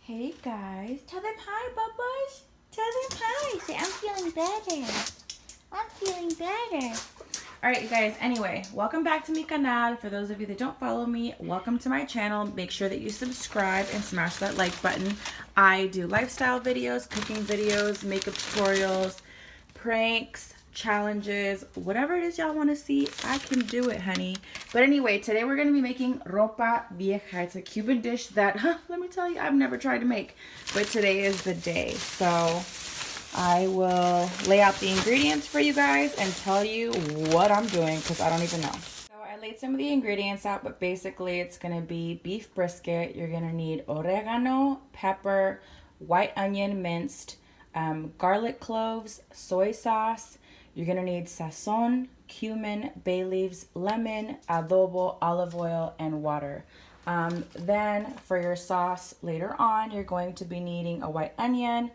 Hey guys, tell them hi, Bubba's. Tell them hi. Say, I'm feeling better. I'm feeling better. All right, you guys. Anyway, welcome back to my canal. For those of you that don't follow me, welcome to my channel. Make sure that you subscribe and smash that like button. I do lifestyle videos, cooking videos, makeup tutorials, pranks, challenges, whatever it is y'all want to see, I can do it, honey. But anyway, today we're going to be making Ropa Vieja. It's a Cuban dish that, let me tell you, I've never tried to make. But today is the day. So I will lay out the ingredients for you guys and tell you what I'm doing because I don't even know. So I laid some of the ingredients out, but basically it's going to be beef brisket. You're going to need oregano, pepper, white onion minced, garlic cloves, soy sauce. You're going to need sazon, cumin, bay leaves, lemon, adobo, olive oil, and water. Then for your sauce later on, you're going to be needing a white onion,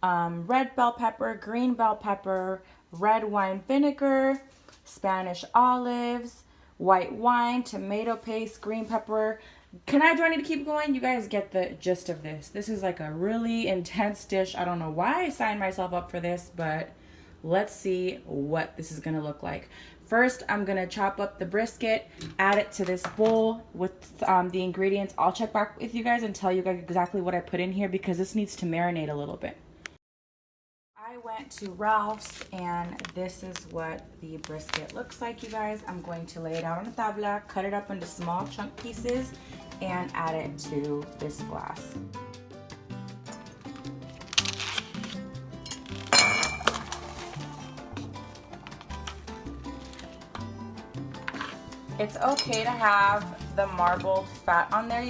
red bell pepper, green bell pepper, red wine vinegar, Spanish olives, white wine, tomato paste, green pepper. Do I need to keep going? You guys get the gist of this. This is like a really intense dish. I don't know why I signed myself up for this, but let's see what this is going to look like. First, I'm going to chop up the brisket, add it to this bowl with the ingredients. I'll check back with you guys and tell you guys exactly what I put in here because this needs to marinate a little bit. I went to Ralph's and this is what the brisket looks like, you guys. I'm going to lay it out on a tabla, cut it up into small chunk pieces, and add it to this glass. It's okay to have the marbled fat on there,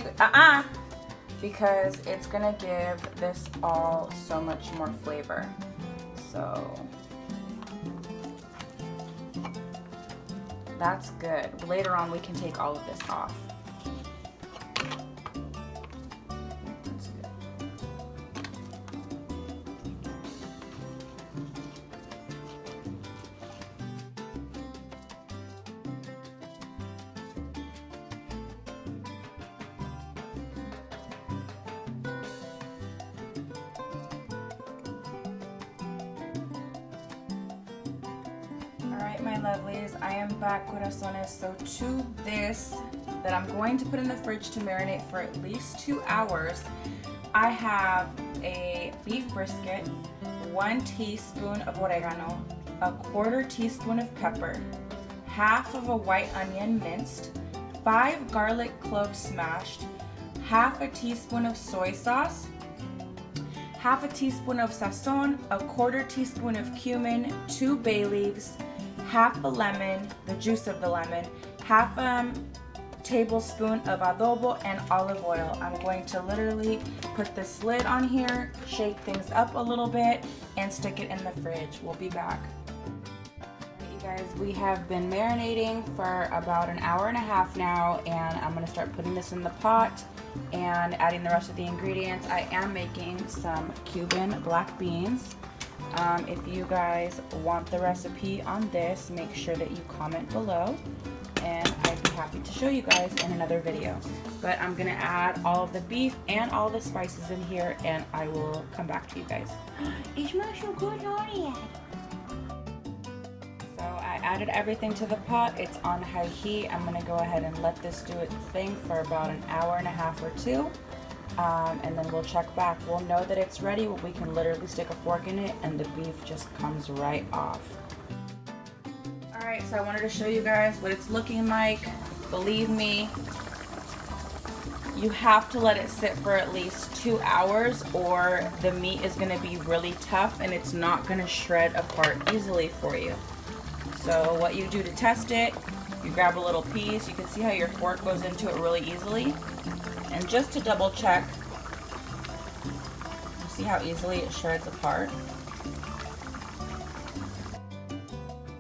because it's gonna give this all so much more flavor. So that's good. Later on we can take all of this off. That's good. Alright, my lovelies, I am back, corazones. So to this that I'm going to put in the fridge to marinate for at least 2 hours, I have a beef brisket, 1 teaspoon of oregano, a 1/4 teaspoon of pepper, half of a white onion minced, 5 garlic cloves smashed, half a teaspoon of soy sauce, half a teaspoon of sazon, a 1/4 teaspoon of cumin, 2 bay leaves, half a lemon, the juice of the lemon, half a tablespoon of adobo, and olive oil. I'm going to literally put this lid on here, shake things up a little bit, and stick it in the fridge. We'll be back. You guys, we have been marinating for about an hour and a half now, and I'm going to start putting this in the pot and adding the rest of the ingredients. I am making some Cuban black beans. If you guys want the recipe on this, make sure that you comment below and I'd be happy to show you guys in another video. But I'm gonna add all of the beef and all the spices in here and I will come back to you guys. It smells so good, Dorian. So I added everything to the pot. It's on high heat. I'm gonna go ahead and let this do its thing for about an hour and a half or two. And then we'll check back. We'll know that it's ready. We can literally stick a fork in it and the beef just comes right off. Alright, so I wanted to show you guys what it's looking like. Believe me, you have to let it sit for at least 2 hours or the meat is going to be really tough and it's not going to shred apart easily for you. So what you do to test it, you grab a little piece. You can see how your fork goes into it really easily. And just to double check, you see how easily it shreds apart.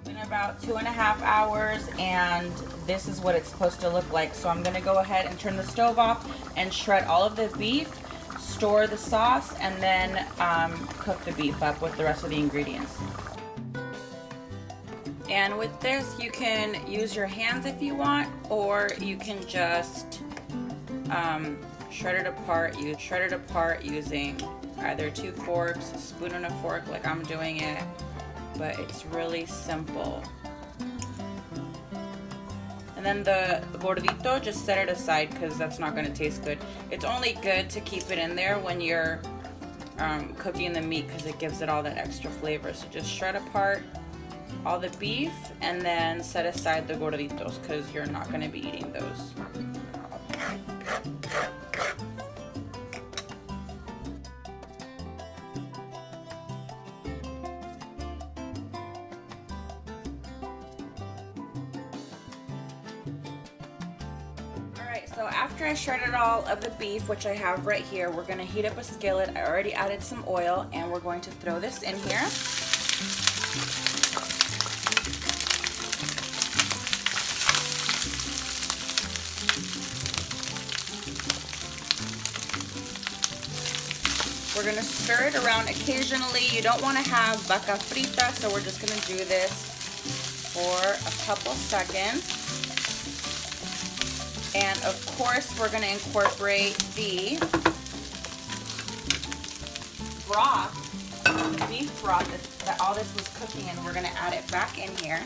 In about 2.5 hours, and this is what it's supposed to look like. So I'm gonna go ahead and turn the stove off and shred all of the beef, store the sauce, and then cook the beef up with the rest of the ingredients. And with this, you can use your hands if you want, or you can just shred it apart using either 2 forks, a spoon and a fork like I'm doing it, but it's really simple. And then the gordito, just set it aside because that's not going to taste good. It's only good to keep it in there when you're cooking the meat because it gives it all that extra flavor. So just shred apart all the beef and then set aside the gorditos because you're not going to be eating those. So after I shredded all of the beef, which I have right here, we're going to heat up a skillet. I already added some oil and we're going to throw this in here. We're going to stir it around occasionally. You don't want to have vaca frita, so we're just going to do this for a couple seconds. And of course, we're going to incorporate the broth, the beef broth that all this was cooking in. We're going to add it back in here.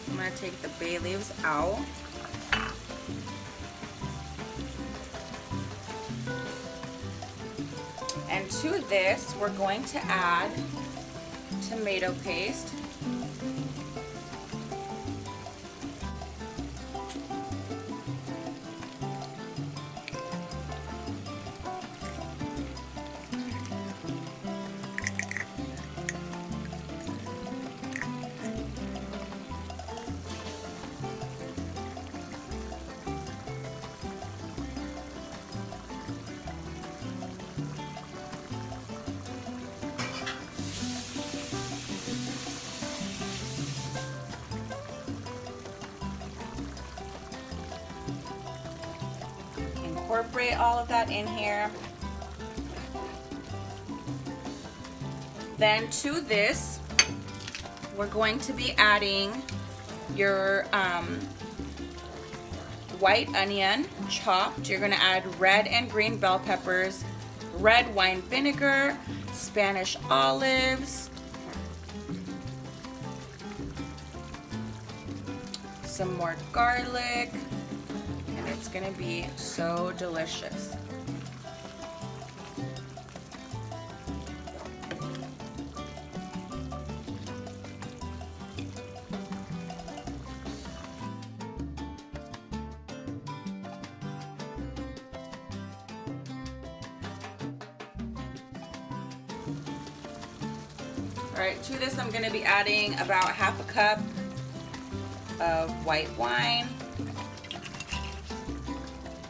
I'm going to take the bay leaves out. And to this, we're going to add tomato paste. Incorporate all of that in here. Then to this, we're going to be adding your white onion chopped. You're going to add red and green bell peppers, red wine vinegar, Spanish olives, some more garlic, and it's going to be so delicious. Alright, to this I'm going to be adding about half a cup of white wine.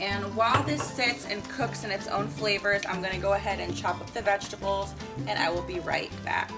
And while this sits and cooks in its own flavors, I'm going to go ahead and chop up the vegetables, and I will be right back.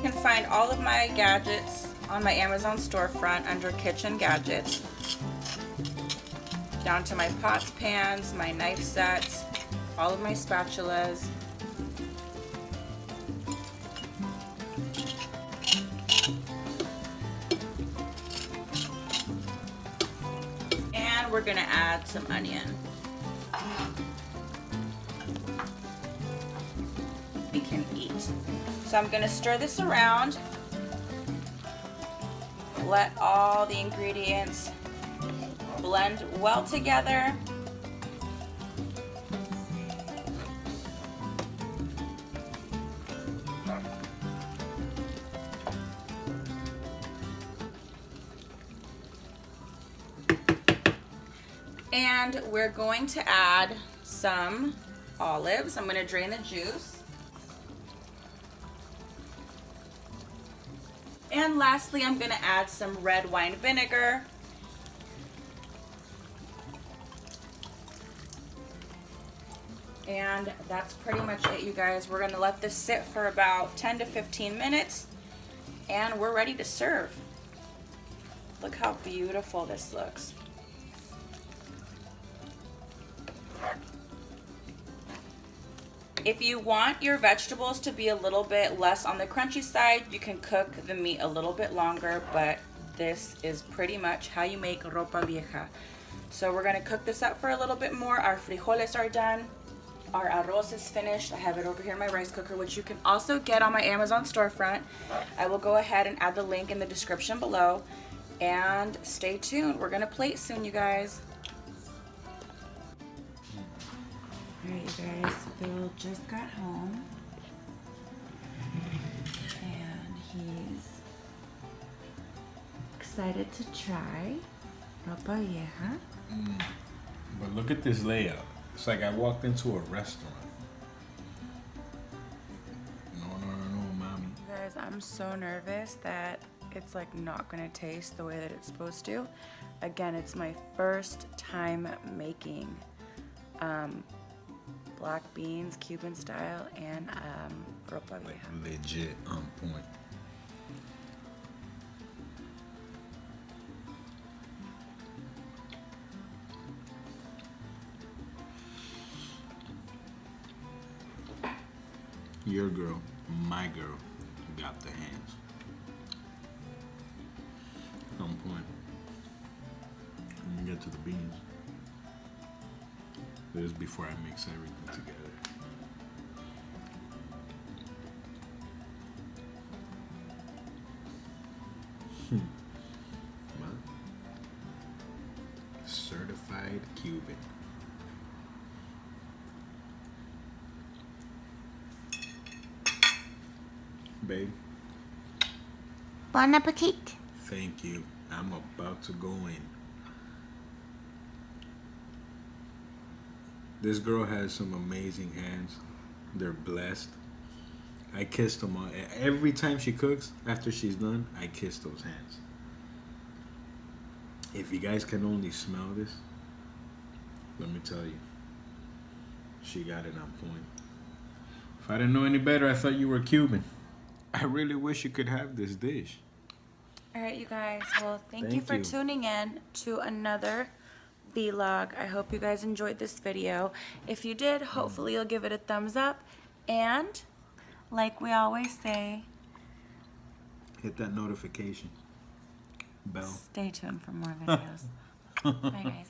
You can find all of my gadgets on my Amazon storefront under kitchen gadgets, down to my pots, pans, my knife sets, all of my spatulas. And we're gonna add some onion. We can eat. So I'm gonna stir this around. Let all the ingredients blend well together. And we're going to add some olives. I'm going to drain the juice. And lastly, I'm going to add some red wine vinegar. And that's pretty much it, you guys. We're going to let this sit for about 10 to 15 minutes and we're ready to serve. Look how beautiful this looks. If you want your vegetables to be a little bit less on the crunchy side, you can cook the meat a little bit longer, but this is pretty much how you make ropa vieja. So we're gonna cook this up for a little bit more. Our frijoles are done. Our arroz is finished. I have it over here in my rice cooker, which you can also get on my Amazon storefront. I will go ahead and add the link in the description below. And stay tuned. We're gonna plate soon, you guys. Alright, you guys, Bill just got home and he's excited to try ropa vieja. But look at this layout. It's like I walked into a restaurant. No, mommy. You guys, I'm so nervous that it's like not gonna taste the way that it's supposed to. Again, it's my first time making black beans, Cuban style, and ropa vieja. Like legit on point. Your girl, my girl, got the hands. On point. Let me get to the beans. This is before I mix everything together. Well, certified Cuban. Babe. Bon appetit. Thank you. I'm about to go in. This girl has some amazing hands. They're blessed. I kiss them all. Every time she cooks, after she's done, I kiss those hands. If you guys can only smell this, let me tell you, she got it on point. If I didn't know any better, I thought you were Cuban. I really wish you could have this dish. All right, you guys. Well, thank you for tuning in to another vlog. I hope you guys enjoyed this video. If you did, hopefully you'll give it a thumbs up. And like we always say, hit that notification bell. Stay tuned for more videos. Bye, guys.